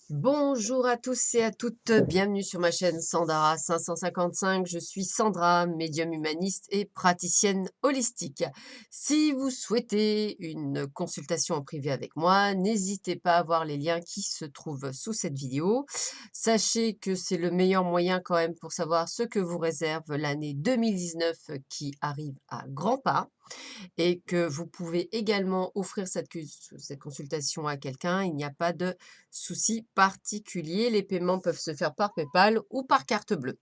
Bonjour à tous et à toutes, bienvenue sur ma chaîne Sandara 555. Je suis Sandra, médium humaniste et praticienne holistique. Si vous souhaitez une consultation en privé avec moi, n'hésitez pas à voir les liens qui se trouvent sous cette vidéo. Sachez que c'est le meilleur moyen quand même pour savoir ce que vous réserve l'année 2019 qui arrive à grands pas et que vous pouvez également offrir cette consultation à quelqu'un. Il n'y a pas de souci particulier. Les paiements peuvent se faire par PayPal ou par carte bleue.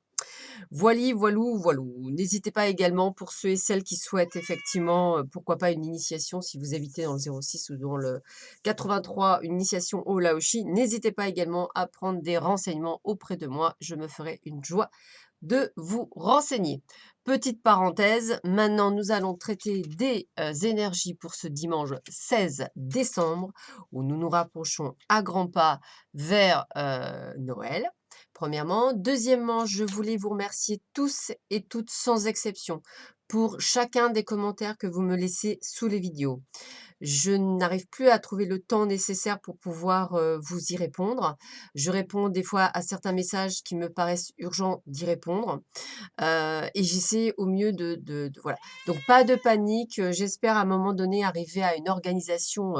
Voili, voilou, voilou. N'hésitez pas également pour ceux et celles qui souhaitent effectivement, pourquoi pas une initiation si vous habitez dans le 06 ou dans le 83, une initiation au Laoshi. N'hésitez pas également à prendre des renseignements auprès de moi. Je me ferai une joie de vous renseigner. Petite parenthèse, maintenant nous allons traiter des énergies pour ce dimanche 16 décembre où nous nous rapprochons à grands pas vers Noël. Premièrement. Deuxièmement, je voulais vous remercier tous et toutes sans exception pour chacun des commentaires que vous me laissez sous les vidéos. Je n'arrive plus à trouver le temps nécessaire pour pouvoir, vous y répondre. Je réponds des fois à certains messages qui me paraissent urgents d'y répondre, et j'essaie au mieux de voilà. Donc pas de panique, j'espère à un moment donné arriver à une organisation,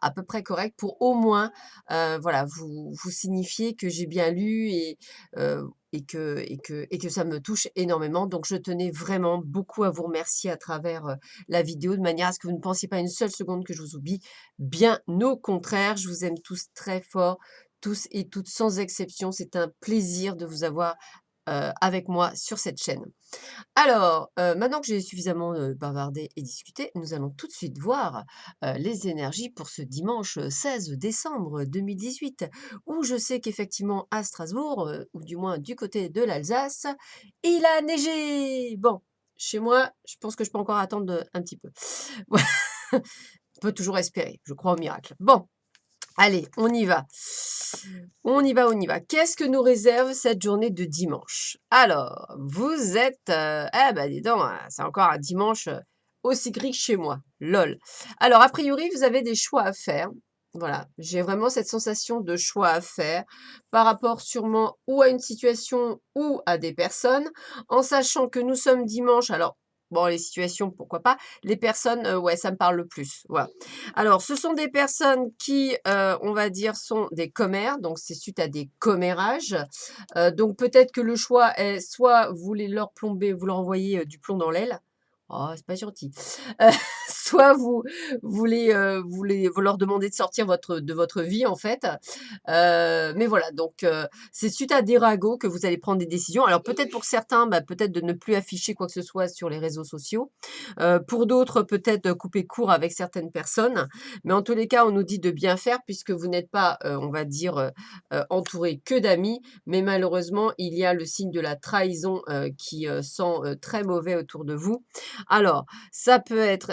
à peu près correcte pour au moins, voilà, vous signifier que j'ai bien lu et que ça me touche énormément. Donc je tenais vraiment beaucoup à vous remercier à travers, la vidéo, de manière à ce que vous ne pensiez pas une seule seconde que je vous oublie. Bien au contraire, je vous aime tous très fort, tous et toutes sans exception. C'est un plaisir de vous avoir, avec moi sur cette chaîne. Alors, maintenant que j'ai suffisamment, bavardé et discuté, nous allons tout de suite voir, les énergies pour ce dimanche, 16 décembre 2018, où je sais qu'effectivement à Strasbourg, ou du moins du côté de l'Alsace, il a neigé! Bon, chez moi, je pense que je peux encore attendre, un petit peu. On peut toujours espérer, je crois au miracle. Bon, allez, on y va. On y va, on y va. Qu'est-ce que nous réserve cette journée de dimanche? Alors, vous êtes, eh ben, dis donc, c'est encore un dimanche, aussi gris que chez moi. Lol. Alors, a priori, vous avez des choix à faire. Voilà, j'ai vraiment cette sensation de choix à faire par rapport sûrement ou à une situation ou à des personnes, en sachant que nous sommes dimanche. Alors, bon, les situations, pourquoi pas. Les personnes, ouais, ça me parle le plus. Voilà. Alors, ce sont des personnes qui, on va dire, sont des commères, donc c'est suite à des commérages. Donc peut-être que le choix est soit vous voulez leur plomber, vous leur envoyez, du plomb dans l'aile. Oh, c'est pas gentil. Heu, soit vous voulez, vous leur demandez de sortir de votre vie, en fait. Mais voilà, donc c'est suite à des ragots que vous allez prendre des décisions. Alors peut-être pour certains, bah, peut-être de ne plus afficher quoi que ce soit sur les réseaux sociaux. Pour d'autres, peut-être couper court avec certaines personnes. Mais en tous les cas, on nous dit de bien faire puisque vous n'êtes pas, on va dire, entouré que d'amis. Mais malheureusement, il y a le signe de la trahison, qui, sent, très mauvais autour de vous. Alors, ça peut être,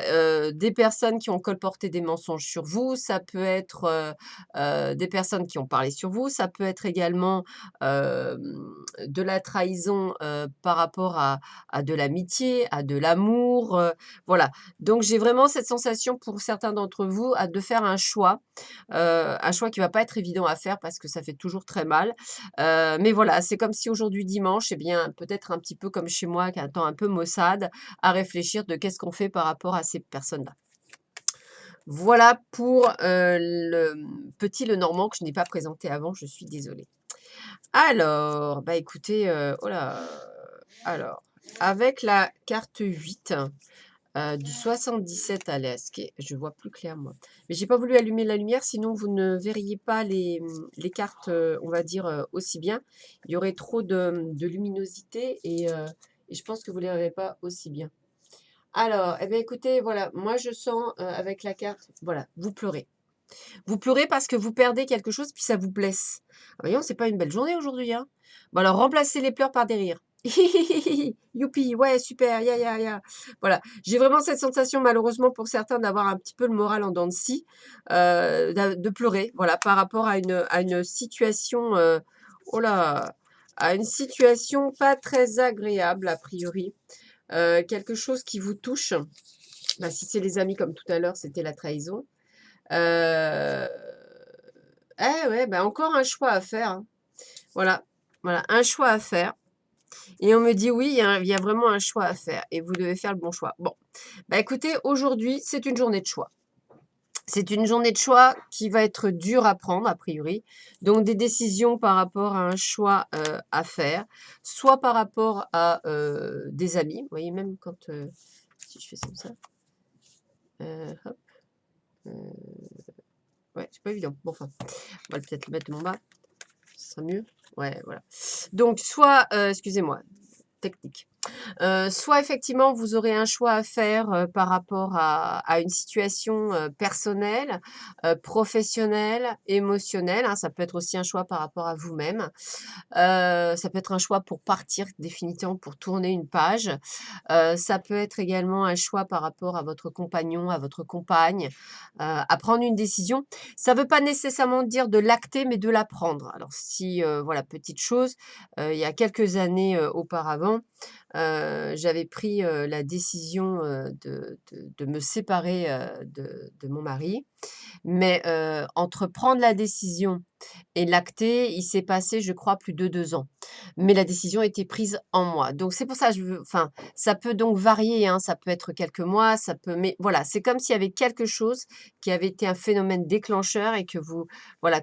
des personnes qui ont colporté des mensonges sur vous, ça peut être, des personnes qui ont parlé sur vous, ça peut être également, de la trahison, par rapport à de l'amitié, à de l'amour, voilà. Donc j'ai vraiment cette sensation pour certains d'entre vous de faire un choix qui va pas être évident à faire parce que ça fait toujours très mal. Mais voilà, c'est comme si aujourd'hui dimanche, eh bien, peut-être un petit peu comme chez moi, qu'un temps un peu maussade, à réfléchir de qu'est-ce qu'on fait par rapport à ces personnes-là. Voilà pour, le petit Lenormand que je n'ai pas présenté avant, je suis désolée. Alors, bah, écoutez, oh là, alors, avec la carte 8, du 77, allez, est-ce que je vois plus clair moi. Mais j'ai pas voulu allumer la lumière, sinon vous ne verriez pas les cartes, on va dire, aussi bien. Il y aurait trop de luminosité et je pense que vous ne les verrez pas aussi bien. Alors, eh bien, écoutez, voilà, moi je sens, avec la carte, voilà, vous pleurez. Vous pleurez parce que vous perdez quelque chose, puis ça vous blesse. Ah voyons, c'est pas une belle journée aujourd'hui, hein. Bon alors remplacez les pleurs par des rires. Youpi, ouais, super, ya ya ya. Voilà, j'ai vraiment cette sensation malheureusement pour certains d'avoir un petit peu le moral en dents de scie, de pleurer, voilà, par rapport à une situation, oh là, à une situation pas très agréable a priori, quelque chose qui vous touche. Bah, si c'est les amis comme tout à l'heure, c'était la trahison. Heu, ouais, bah, encore un choix à faire, hein. Voilà, voilà, un choix à faire et on me dit: «Oui, il y a vraiment un choix à faire et vous devez faire le bon choix». Bon, bah, écoutez, aujourd'hui, c'est une journée de choix. C'est une journée de choix qui va être dure à prendre a priori, donc des décisions par rapport à un choix, à faire, soit par rapport à, des amis. Vous voyez même quand, si je fais comme ça, hop, heu, ouais, c'est pas évident. Bon enfin, on va peut-être le mettre en bas, ce sera mieux. Ouais, voilà. Donc soit, excusez-moi, technique. Soit effectivement vous aurez un choix à faire, par rapport à une situation, personnelle, professionnelle, émotionnelle, hein. Ça peut être aussi un choix par rapport à vous-même. Ça peut être un choix pour partir définitivement, pour tourner une page. Ça peut être également un choix par rapport à votre compagnon, à votre compagne, à prendre une décision. Ça ne veut pas nécessairement dire de l'acter, mais de la prendre. Alors si, voilà, petite chose, il y a quelques années, auparavant, j'avais pris, la décision, de me séparer, de mon mari. Mais, entre prendre la décision et l'acter, il s'est passé, je crois, plus de 2 ans. Mais la décision a été prise en moi. Donc c'est pour ça, je veux enfin, ça peut donc varier, hein, ça peut être quelques mois, ça peut mais voilà, c'est comme s'il y avait quelque chose qui avait été un phénomène déclencheur et que vous voilà,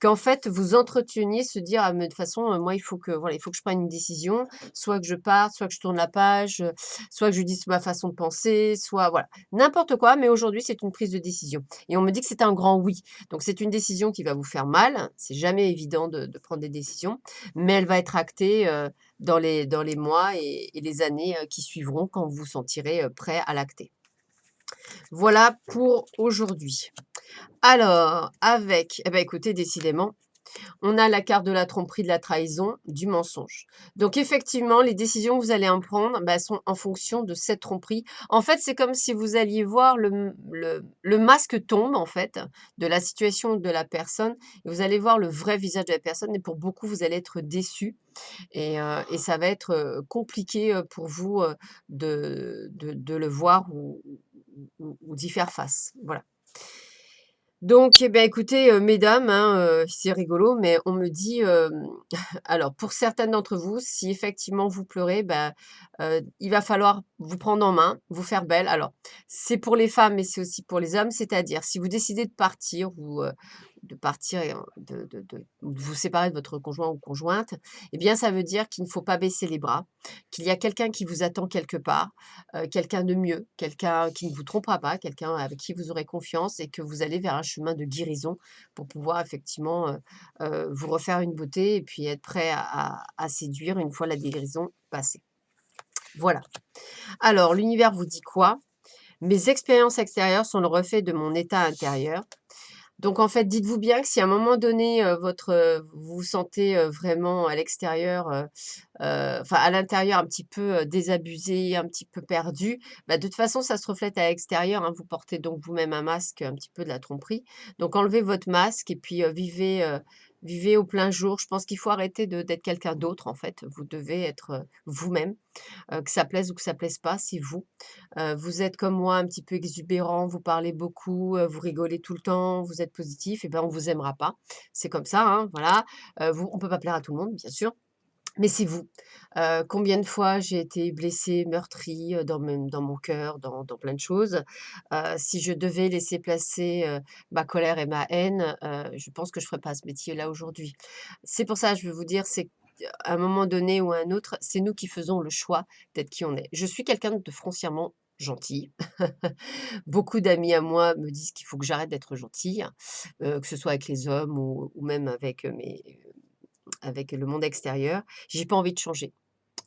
qu'en fait, vous entreteniez se dire: «Ah mais de toute façon, moi, il faut que voilà, il faut que je prenne une décision, soit que je parte, soit que je tourne la page, soit que je dise ma façon de penser, soit» voilà, n'importe quoi, mais aujourd'hui, c'est une prise de décision et on me dit que c'est un grand oui. Donc c'est une décision qui va vous faire mal, c'est jamais évident de prendre des décisions, mais elle va être actée, dans les mois et les années, qui suivront quand vous vous sentirez, prêt à l'acter. Voilà pour aujourd'hui. Alors avec eh bah, écoutez décidément on a la carte de la tromperie, de la trahison, du mensonge. Donc effectivement, les décisions que vous allez en prendre, bah, sont en fonction de cette tromperie. En fait, c'est comme si vous alliez voir le masque tombe, en fait, de la situation de la personne et vous allez voir le vrai visage de la personne et pour beaucoup, vous allez être déçus et ça va être, compliqué, pour vous, de le voir ou d'y faire face. Voilà. Donc, eh beh, écoutez, mesdames, hein, c'est rigolo, mais on me dit, alors pour certaines d'entre vous, si effectivement vous pleurez, bah, il va falloir vous prendre en main, vous faire belle. Alors, c'est pour les femmes, mais c'est aussi pour les hommes, c'est-à-dire si vous décidez de partir ou, de partir et de vous séparer de votre conjoint ou conjointe, eh bien ça veut dire qu'il ne faut pas baisser les bras, qu'il y a quelqu'un qui vous attend quelque part, quelqu'un de mieux, quelqu'un qui ne vous trompera pas, quelqu'un avec qui vous aurez confiance et que vous allez vers un chemin de guérison pour pouvoir effectivement, vous refaire une beauté et puis être prêt à séduire une fois la guérison passée. Voilà. Alors l'univers vous dit quoi? Mes expériences extérieures sont le reflet de mon état intérieur. Donc en fait, dites-vous bien que si à un moment donné, vous vous sentez, vraiment à l'extérieur, enfin à l'intérieur un petit peu, désabusé, un petit peu perdu, bah, de toute façon ça se reflète à l'extérieur, hein. Vous portez donc vous-même un masque, un petit peu de la tromperie. Donc enlevez votre masque et puis, vivez au plein jour. Je pense qu'il faut arrêter d'être quelqu'un d'autre en fait. Vous devez être, vous-même. Que ça plaise ou que ça plaise pas, c'est vous. Vous êtes comme moi un petit peu exubérant, vous parlez beaucoup, vous rigolez tout le temps, vous êtes positif et ben, on vous aimera pas. C'est comme ça, hein, voilà. Vous on peut pas plaire à tout le monde, bien sûr, mais c'est vous. Combien de fois j'ai été blessée, meurtrie, dans mon cœur, dans plein de choses. Si je devais laisser placer, ma colère et ma haine, je pense que je ferais pas ce métier-là aujourd'hui. C'est pour ça, je veux vous dire, c'est à un moment donné ou à un autre, c'est nous qui faisons le choix d'être qui on est. Je suis quelqu'un de foncièrement gentille. Beaucoup d'amis à moi me disent qu'il faut que j'arrête d'être gentille, que ce soit avec les hommes ou même avec, avec le monde extérieur. J'ai pas envie de changer.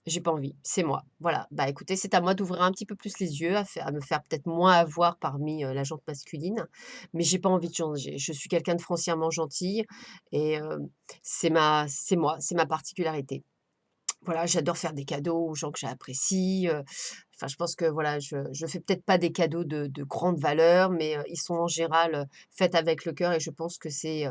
J'ai pas envie, c'est moi. Voilà, bah, écoutez, c'est à moi d'ouvrir un petit peu plus les yeux, à me faire peut-être moins avoir parmi, la gente masculine, mais j'ai pas envie de changer. Je suis quelqu'un de foncièrement gentille et c'est moi, c'est ma particularité. Voilà, j'adore faire des cadeaux aux gens que j'apprécie, enfin je pense que voilà, je fais peut-être pas des cadeaux de grande valeur, mais ils sont en général, faits avec le cœur et je pense que c'est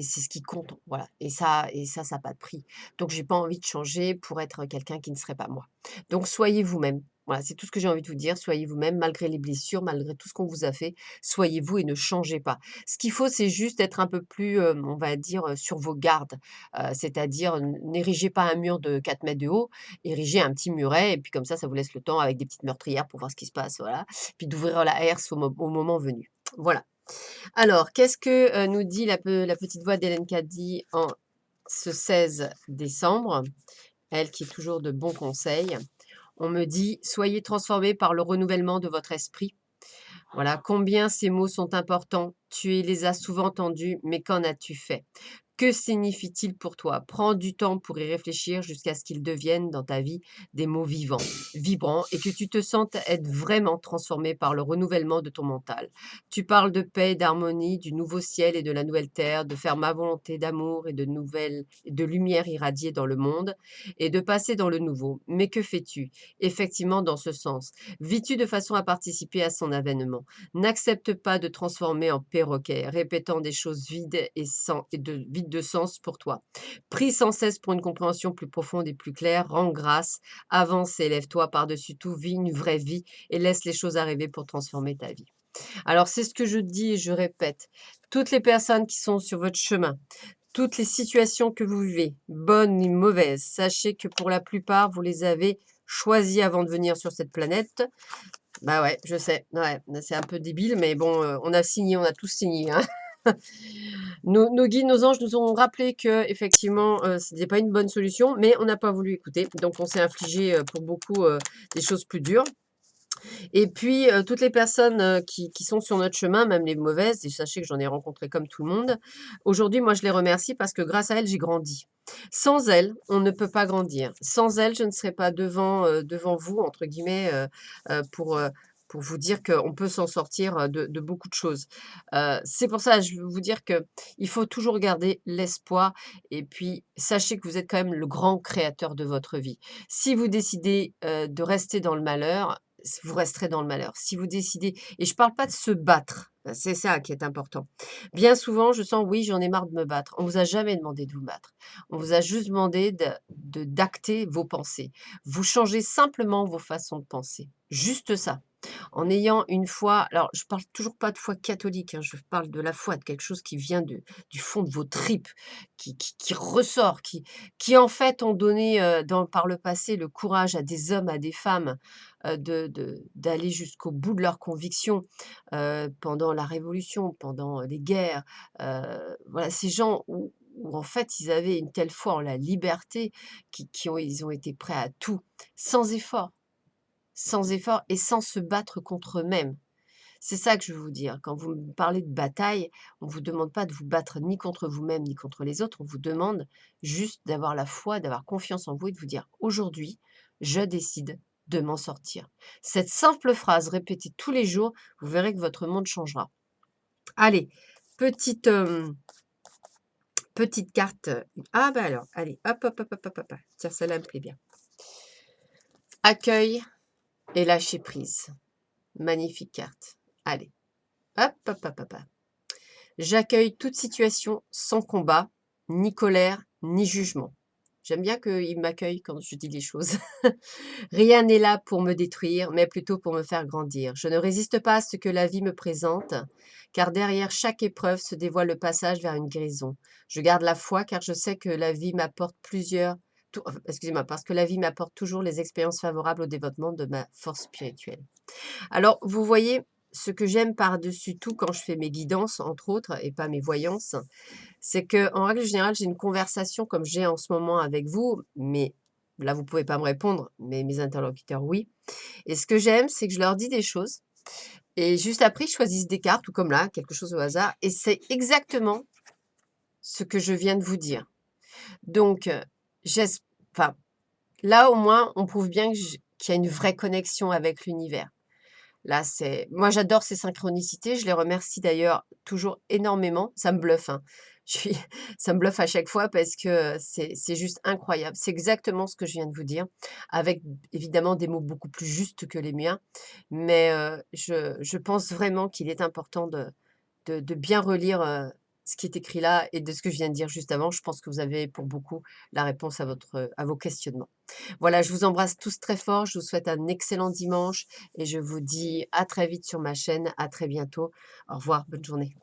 ce qui compte, voilà et ça a pas de prix. Donc j'ai pas envie de changer pour être quelqu'un qui ne serait pas moi. Donc soyez vous-même. Voilà, c'est tout ce que j'ai envie de vous dire. Soyez vous-même malgré les blessures, malgré tout ce qu'on vous a fait. Soyez vous et ne changez pas. Ce qu'il faut, c'est juste être un peu plus, on va dire, sur vos gardes. C'est-à-dire, n'érigez pas un mur de 4 mètres de haut, érigez un petit muret et puis comme ça vous laisse le temps avec des petites meurtrières pour voir ce qui se passe, voilà. Puis d'ouvrir la herse au moment venu. Voilà. Alors, qu'est-ce que, nous dit la petite voix d'Hélène Caddy en ce 16 décembre? Elle qui est toujours de bons conseils. On me dit: «Soyez transformés par le renouvellement de votre esprit». Voilà, combien ces mots sont importants. Tu les as souvent entendus, mais qu'en as-tu fait? Que signifie-t-il pour toi? Prends du temps pour y réfléchir jusqu'à ce qu'ils deviennent dans ta vie des mots vivants, vibrants et que tu te sentes être vraiment transformé par le renouvellement de ton mental. Tu parles de paix et d'harmonie, du nouveau ciel et de la nouvelle terre, de faire ma volonté d'amour et de lumière irradiée dans le monde et de passer dans le nouveau. Mais que fais-tu? Effectivement, dans ce sens. Vis-tu de façon à participer à son avènement? N'accepte pas de transformer en perroquet, répétant des choses vides vides de sens pour toi. Prie sans cesse pour une compréhension plus profonde et plus claire, rends grâce, avance et élève-toi par-dessus tout, vis une vraie vie et laisse les choses arriver pour transformer ta vie. Alors c'est ce que je dis et je répète. Toutes les personnes qui sont sur votre chemin, toutes les situations que vous vivez, bonnes ou mauvaises, sachez que pour la plupart, vous les avez choisies avant de venir sur cette planète. Bah, ouais, je sais, ouais, c'est un peu débile, mais bon, on a signé, on a tous signé, hein. Nos guides, nos anges nous ont rappelé qu'effectivement, ce n'était pas une bonne solution, mais on n'a pas voulu écouter. Donc on s'est infligé, pour beaucoup, des choses plus dures. Et puis, toutes les personnes, qui sont sur notre chemin, même les mauvaises, et sachez que j'en ai rencontré comme tout le monde. Aujourd'hui, moi, je les remercie parce que grâce à elles, j'ai grandi. Sans elles, on ne peut pas grandir. Sans elles, je ne serais pas «devant vous» entre guillemets, pour vous dire qu'on peut s'en sortir, de beaucoup de choses. C'est pour ça, je veux vous dire que il faut toujours garder l'espoir et puis sachez que vous êtes quand même le grand créateur de votre vie. Si vous décidez, de rester dans le malheur, vous resterez dans le malheur. Si vous décidez et je parle pas de se battre, c'est ça qui est important. Bien souvent, je sens: «Oui, j'en ai marre de me battre». On vous a jamais demandé de vous battre. On vous a juste demandé d'acter vos pensées. Vous changez simplement vos façons de penser. Juste ça. En ayant une foi alors je parle toujours pas de foi catholique, hein, je parle de la foi, de quelque chose qui vient du fond de vos tripes, qui ressort, qui en fait ont donné, par le passé le courage à des hommes, à des femmes, d'aller jusqu'au bout de leurs convictions, pendant la Révolution, pendant les guerres. Voilà, ces gens où en fait ils avaient une telle foi en la liberté ils ont été prêts à tout, sans effort. Sans effort et sans se battre contre eux-mêmes. C'est ça que je veux vous dire. Quand vous me parlez de bataille, on ne vous demande pas de vous battre ni contre vous-même, ni contre les autres. On vous demande juste d'avoir la foi, d'avoir confiance en vous et de vous dire: «Aujourd'hui, je décide de m'en sortir». Cette simple phrase répétée tous les jours, vous verrez que votre monde changera. Allez, petite, petite carte, ah bah alors, allez, hop, hop, hop, hop, hop, hop, tiens, celle-là me plaît bien. Accueil et lâcher prise. Magnifique carte. Allez, hop, hop, hop, hop, hop. J'accueille toute situation sans combat, ni colère, ni jugement. J'aime bien qu'il m'accueille quand je dis les choses. Rien n'est là pour me détruire, mais plutôt pour me faire grandir. Je ne résiste pas à ce que la vie me présente, car derrière chaque épreuve se dévoile le passage vers une guérison. Je garde la foi car je sais que la vie m'apporte excusez-moi, parce que la vie m'apporte toujours les expériences favorables au développement de ma force spirituelle. Alors, vous voyez, ce que j'aime par-dessus tout quand je fais mes guidances, entre autres, et pas mes voyances, c'est que en règle générale, j'ai une conversation comme j'ai en ce moment avec vous, mais là, vous pouvez pas me répondre, mais mes interlocuteurs, oui. Et ce que j'aime, c'est que je leur dis des choses et juste après, ils choisissent des cartes ou comme là, quelque chose au hasard et c'est exactement ce que je viens de vous dire. Donc, j'es enfin, là, au moins, on prouve bien qu'il y a une vraie connexion avec l'univers. Là, c'est moi, j'adore ces synchronicités. Je les remercie d'ailleurs toujours énormément. Ça me bluffe, hein. Je suis ça me bluffe à chaque fois parce que, c'est juste incroyable. C'est exactement ce que je viens de vous dire, avec évidemment des mots beaucoup plus justes que les miens. Mais, je pense vraiment qu'il est important de bien relire, ce qui est écrit là et de ce que je viens de dire juste avant, je pense que vous avez pour beaucoup la réponse à vos questionnements. Voilà, je vous embrasse tous très fort, je vous souhaite un excellent dimanche et je vous dis à très vite sur ma chaîne. À très bientôt. Au revoir, bonne journée.